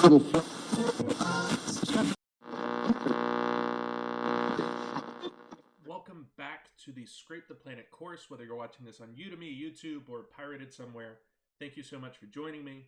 Welcome back to the Scrape the Planet course, whether you're watching this on Udemy, YouTube, or pirated somewhere. Thank you so much for joining me.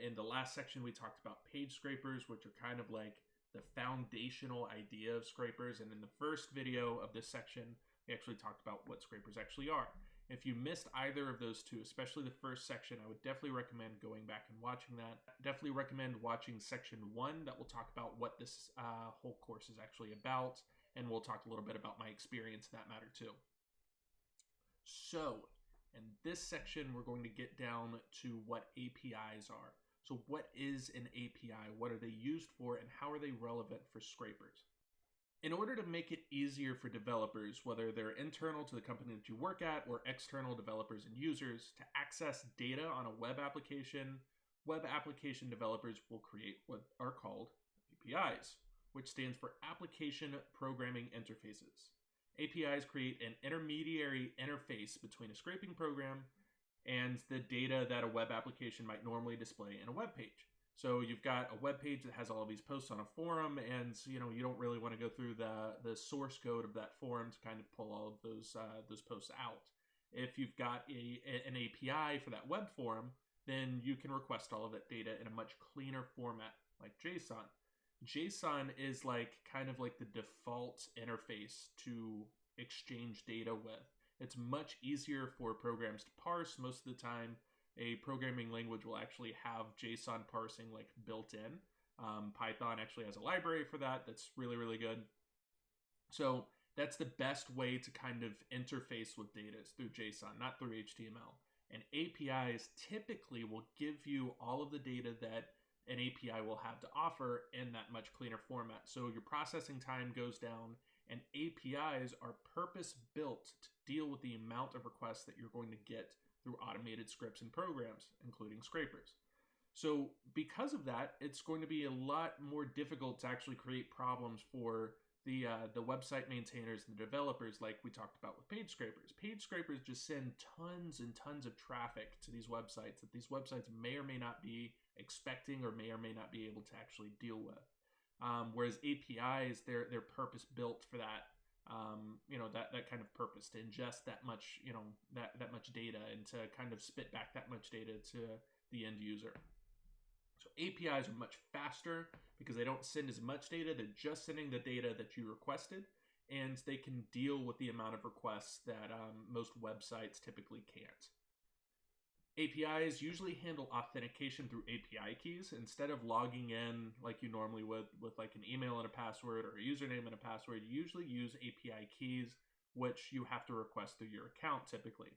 In the last section, we talked about page scrapers, which are kind of like the foundational idea of scrapers. And in the first video of this section, we actually talked about what scrapers actually are. If you missed either of those two, especially the first section, I would definitely recommend going back and watching that. Definitely recommend watching section 1 that will talk about what this whole course is actually about. And we'll talk a little bit about my experience in that matter too. So, in this section, we're going to get down to what APIs are. So what is an API? What are they used for? And how are they relevant for scrapers? In order to make it easier for developers, whether they're internal to the company that you work at or external developers and users, to access data on a web application developers will create what are called APIs, which stands for Application Programming Interfaces. APIs create an intermediary interface between a scraping program and the data that a web application might normally display in a web page. So you've got a web page that has all of these posts on a forum, and you don't really want to go through the source code of that forum to kind of pull all of those posts out. If you've got an API for that web forum, then you can request all of that data in a much cleaner format like JSON. JSON is kind of like the default interface to exchange data with. It's much easier for programs to parse. Most of the time, a programming language will actually have JSON parsing built in. Python actually has a library for that that's really, really good. So that's the best way to kind of interface with data is through JSON, not through HTML. And APIs typically will give you all of the data that an API will have to offer in that much cleaner format. So your processing time goes down, and APIs are purpose-built to deal with the amount of requests that you're going to get through automated scripts and programs, including scrapers. So because of that, it's going to be a lot more difficult to actually create problems for the website maintainers and the developers like we talked about with page scrapers. Page scrapers just send tons and tons of traffic to these websites that these websites may or may not be expecting or may not be able to actually deal with. Whereas APIs, they're purpose built for that. That kind of purpose to ingest that much, that much data and to kind of spit back that much data to the end user. So APIs are much faster because they don't send as much data. They're just sending the data that you requested, and they can deal with the amount of requests that most websites typically can't. APIs usually handle authentication through API keys. Instead of logging in like you normally would with like an email and a password or a username and a password, you usually use API keys, which you have to request through your account typically.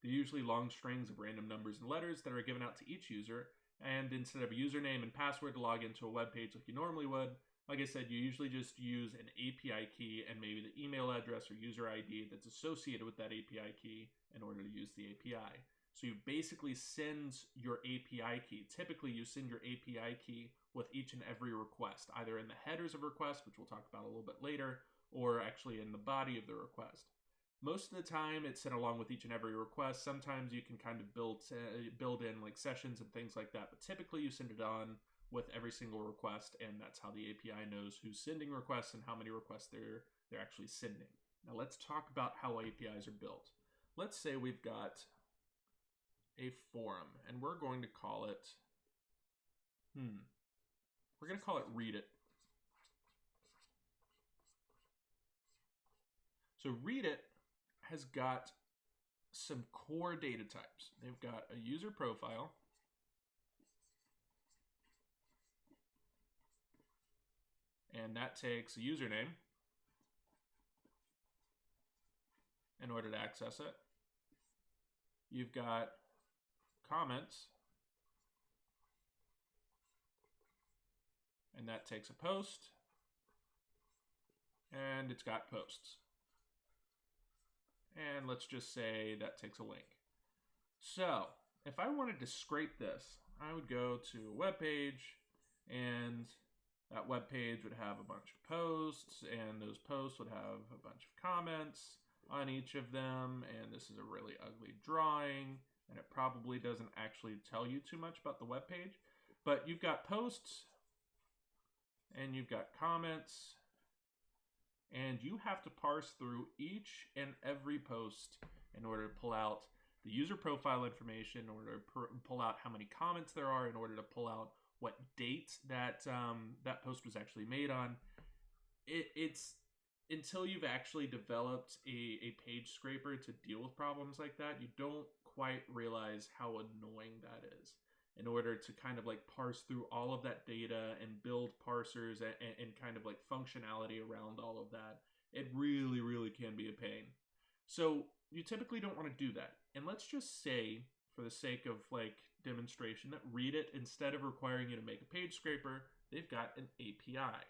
They're usually long strings of random numbers and letters that are given out to each user, and instead of a username and password to log into a web page like you normally would, like I said, you usually just use an API key and maybe the email address or user ID that's associated with that API key in order to use the API. So you basically send your API key. Typically, you send your API key with each and every request, either in the headers of requests, which we'll talk about a little bit later, or actually in the body of the request. Most of the time, it's sent along with each and every request. Sometimes you can kind of build in like sessions and things like that, but typically you send it on with every single request, and that's how the API knows who's sending requests and how many requests they're actually sending. Now let's talk about how APIs are built. Let's say we've got a forum, and we're going to call it, we're going to call it Read It. So Read It has got some core data types. They've got a user profile, and that takes a username in order to access it. You've got comments, and that takes a post, and it's got posts. And let's just say that takes a link. So if I wanted to scrape this, I would go to a web page, and that web page would have a bunch of posts, and those posts would have a bunch of comments on each of them. And this is a really ugly drawing, and it probably doesn't actually tell you too much about the web page. But you've got posts and you've got comments, and you have to parse through each and every post in order to pull out the user profile information, in order to pull out how many comments there are, in order to pull out what date that that post was actually made on. It's until you've actually developed a page scraper to deal with problems like that, you don't quite realize how annoying that is. In order to kind of like parse through all of that data and build parsers and kind of like functionality around all of that, it really, really can be a pain. So you typically don't want to do that. And let's just say, for the sake of like demonstration, that Reddit, instead of requiring you to make a page scraper, they've got an API.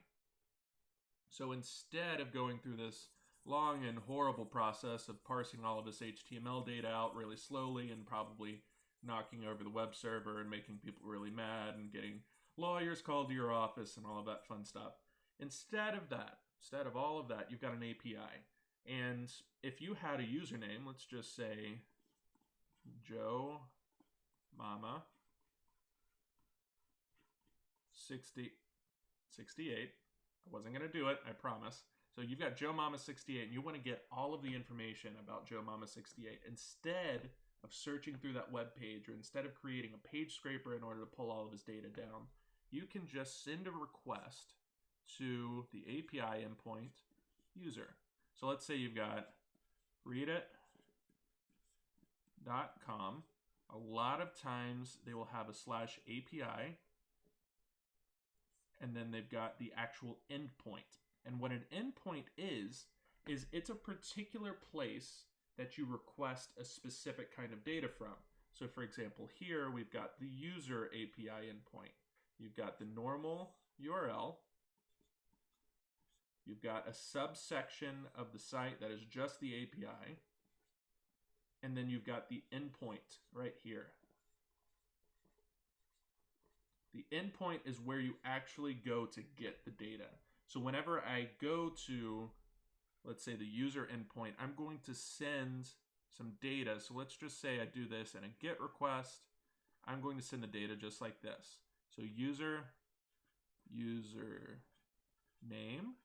So instead of going through this long and horrible process of parsing all of this HTML data out really slowly and probably knocking over the web server and making people really mad and getting lawyers called to your office and all of that fun stuff, instead of all of that, you've got an API. And if you had a username, let's just say Joe Mama 68. I wasn't going to do it, I promise. So you've got Joe Mama 68, and you want to get all of the information about Joe Mama 68. Instead of searching through that web page, or instead of creating a page scraper in order to pull all of his data down, you can just send a request to the API endpoint user. So let's say you've got reddit.com. A lot of times they will have a /API, and then they've got the actual endpoint. And what an endpoint is it's a particular place that you request a specific kind of data from. So for example, here we've got the user API endpoint. You've got the normal URL. You've got a subsection of the site that is just the API. And then you've got the endpoint right here. The endpoint is where you actually go to get the data. So whenever I go to, let's say, the user endpoint, I'm going to send some data. So let's just say I do this in a GET request. I'm going to send the data just like this. So user name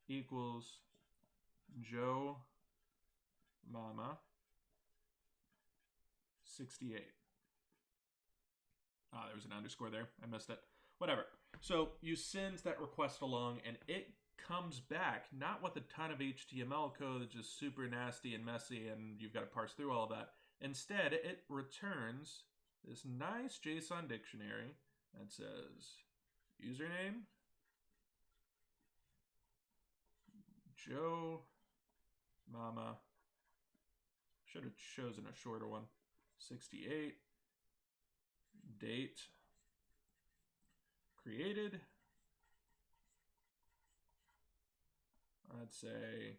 equals Joe Mama 68. Ah, there was an underscore there. I missed it. Whatever. So you send that request along, and it comes back not with a ton of HTML code that's just super nasty and messy, and you've got to parse through all of that. Instead, it returns this nice JSON dictionary that says username, Joe Mama, should have chosen a shorter one, 68, date created, I'd say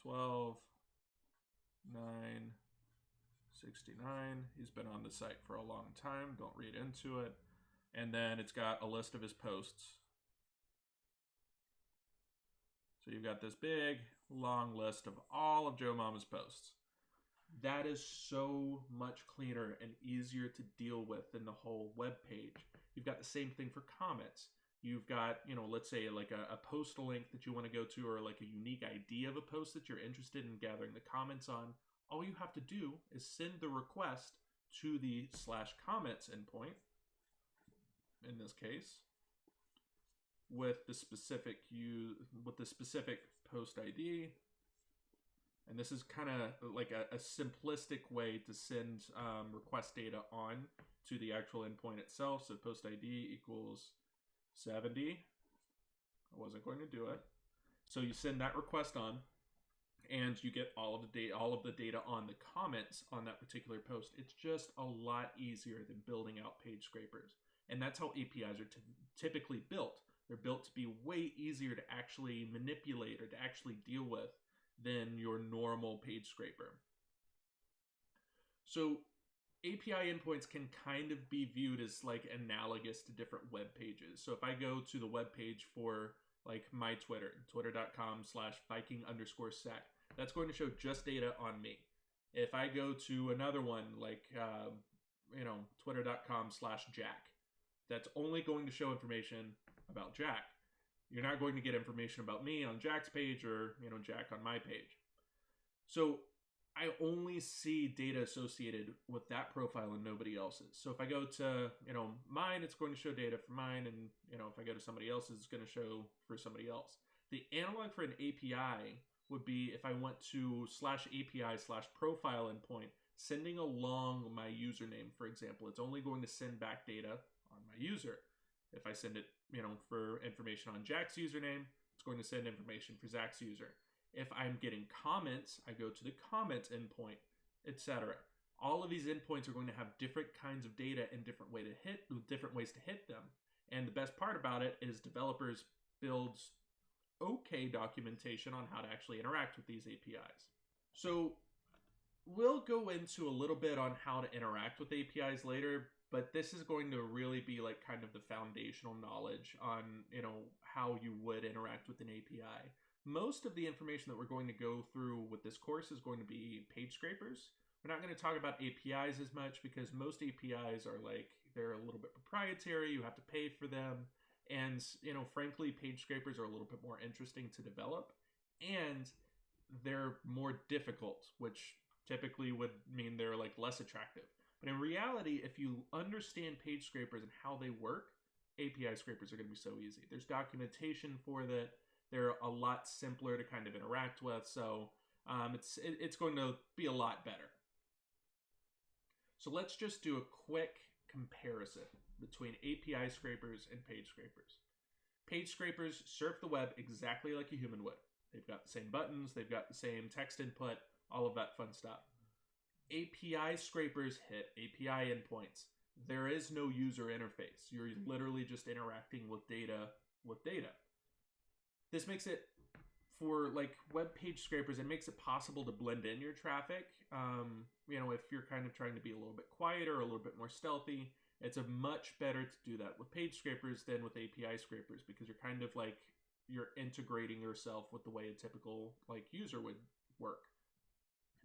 12/9/69. He's been on the site for a long time, don't read into it. And then it's got a list of his posts. So you've got this big, long list of all of Joe Mama's posts. That is so much cleaner and easier to deal with than the whole web page. You've got the same thing for comments. You've got, let's say like a post link that you want to go to, or like a unique ID of a post that you're interested in gathering the comments on. All you have to do is send the request to the /comments endpoint, in this case, with the specific post ID. And this is kind of like a simplistic way to send request data on to the actual endpoint itself. So post ID equals 70. I wasn't going to do it. So you send that request on, and you get all of the data on the comments on that particular post. It's just a lot easier than building out page scrapers. And that's how APIs are typically built. They're built to be way easier to actually manipulate or to actually deal with than your normal page scraper. So API endpoints can kind of be viewed as like analogous to different web pages. So if I go to the web page for like my Twitter, twitter.com/Viking_sec, that's going to show just data on me. If I go to another one like, twitter.com/Jack, that's only going to show information about Jack. You're not going to get information about me on Jack's page or, Jack on my page. So I only see data associated with that profile and nobody else's. So if I go to, mine, it's going to show data for mine. And, if I go to somebody else's, it's going to show for somebody else. The analog for an API would be if I went to /API/profile endpoint, sending along my username, for example. It's only going to send back data on my user. If I send it, for information on Jack's username, it's going to send information for Zach's user. If I'm getting comments, I go to the comments endpoint, etc. All of these endpoints are going to have different kinds of data and different ways to hit them. And the best part about it is developers build okay documentation on how to actually interact with these APIs. So we'll go into a little bit on how to interact with APIs later, but this is going to really be like kind of the foundational knowledge on, how you would interact with an API. Most of the information that we're going to go through with this course is going to be page scrapers. We're not going to talk about APIs as much because most APIs are they're a little bit proprietary. You have to pay for them. And, frankly, page scrapers are a little bit more interesting to develop. And they're more difficult, which typically would mean they're less attractive. But in reality, if you understand page scrapers and how they work, API scrapers are going to be so easy. There's documentation for that. They're a lot simpler to kind of interact with. So it's going to be a lot better. So let's just do a quick comparison between API scrapers and page scrapers. Page scrapers surf the web exactly like a human would. They've got the same buttons, they've got the same text input, all of that fun stuff. API scrapers hit API endpoints. There is no user interface. You're literally just interacting with data This makes it, for web page scrapers, it makes it possible to blend in your traffic. If you're kind of trying to be a little bit quieter, a little bit more stealthy, it's a much better to do that with page scrapers than with API scrapers because you're kind of you're integrating yourself with the way a typical user would work.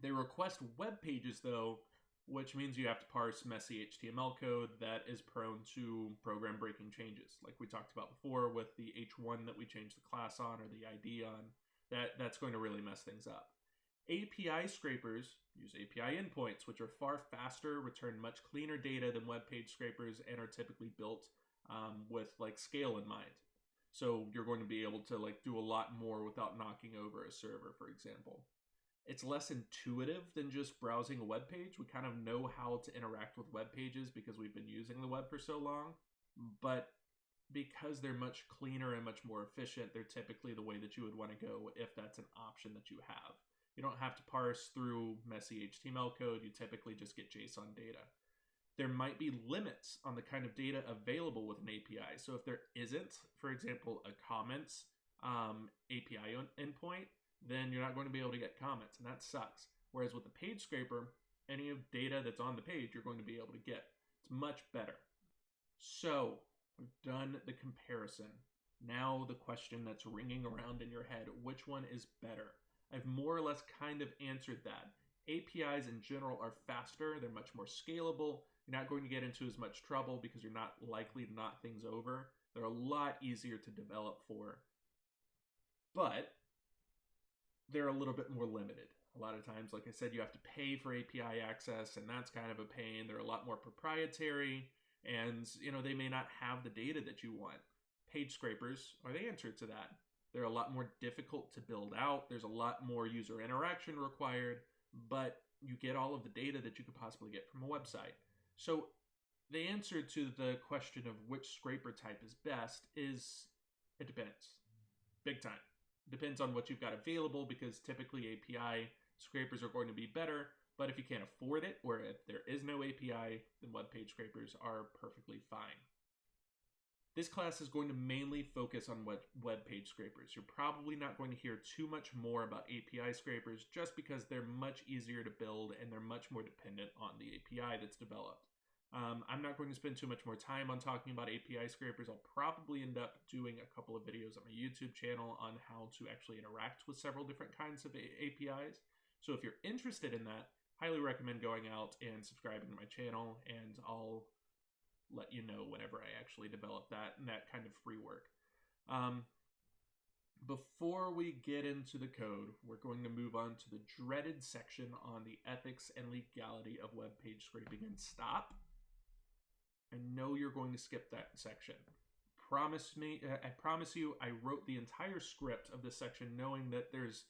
They request web pages though, which means you have to parse messy HTML code that is prone to program breaking changes. Like we talked about before with the H1 that we changed the class on or the ID on, that's going to really mess things up. API scrapers use API endpoints, which are far faster, return much cleaner data than web page scrapers, and are typically built with scale in mind. So you're going to be able to do a lot more without knocking over a server, for example. It's less intuitive than just browsing a web page. We kind of know how to interact with web pages because we've been using the web for so long. But because they're much cleaner and much more efficient, they're typically the way that you would want to go if that's an option that you have. You don't have to parse through messy HTML code. You typically just get JSON data. There might be limits on the kind of data available with an API. So if there isn't, for example, a comments API endpoint, then you're not going to be able to get comments, and that sucks. Whereas with the page scraper, any of data that's on the page, you're going to be able to get. It's much better. So we've done the comparison. Now the question that's ringing around in your head, which one is better? I've more or less kind of answered that. APIs in general are faster. They're much more scalable. You're not going to get into as much trouble because you're not likely to knock things over. They're a lot easier to develop for. But they're a little bit more limited. A lot of times, like I said, you have to pay for API access, and that's kind of a pain. They're a lot more proprietary, and they may not have the data that you want. Page scrapers are the answer to that. They're a lot more difficult to build out. There's a lot more user interaction required, but you get all of the data that you could possibly get from a website. So the answer to the question of which scraper type is best is it depends. Big time. Depends on what you've got available, because typically API scrapers are going to be better, but if you can't afford it, or if there is no API, then web page scrapers are perfectly fine. This class is going to mainly focus on web page scrapers. You're probably not going to hear too much more about API scrapers just because they're much easier to build and they're much more dependent on the API that's developed. I'm not going to spend too much more time on talking about API scrapers. I'll probably end up doing a couple of videos on my YouTube channel on how to actually interact with several different kinds of APIs. So if you're interested in that, highly recommend going out and subscribing to my channel, and I'll let you know whenever I actually develop that and that kind of free work. Before we get into the code, we're going to move on to the dreaded section on the ethics and legality of web page scraping. And stop. I know you're going to skip that section. I promise you, I wrote the entire script of this section knowing that there's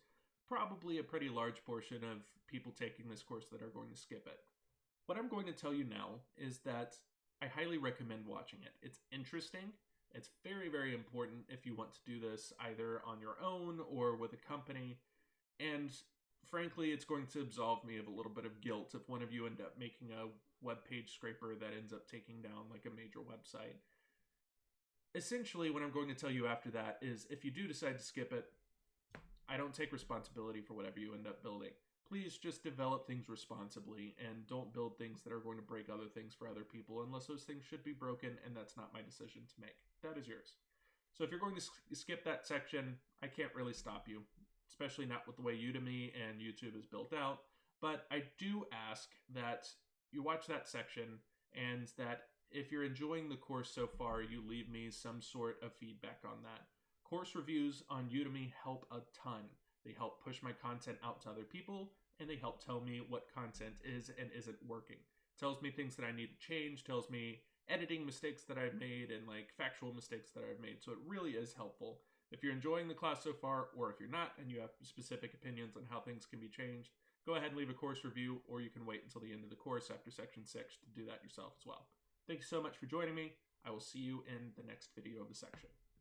probably a pretty large portion of people taking this course that are going to skip it. What I'm going to tell you now is that I highly recommend watching it. It's interesting. It's very, very important if you want to do this either on your own or with a company. And frankly, it's going to absolve me of a little bit of guilt if one of you end up making a web page scraper that ends up taking down like a major website. Essentially, what I'm going to tell you after that is if you do decide to skip it, I don't take responsibility for whatever you end up building. Please just develop things responsibly and don't build things that are going to break other things for other people unless those things should be broken, and that's not my decision to make. That is yours. So if you're going to skip that section, I can't really stop you, especially not with the way Udemy and YouTube is built out. But I do ask that you watch that section and that if you're enjoying the course so far, you leave me some sort of feedback on that. Course reviews on Udemy help a ton. They help push my content out to other people, and they help tell me what content is and isn't working. Tells me things that I need to change, tells me editing mistakes that I've made and like factual mistakes that I've made. So it really is helpful. If you're enjoying the class so far, or if you're not and you have specific opinions on how things can be changed, go ahead and leave a course review, or you can wait until the end of the course after section 6 to do that yourself as well. Thank you so much for joining me. I will see you in the next video of the section.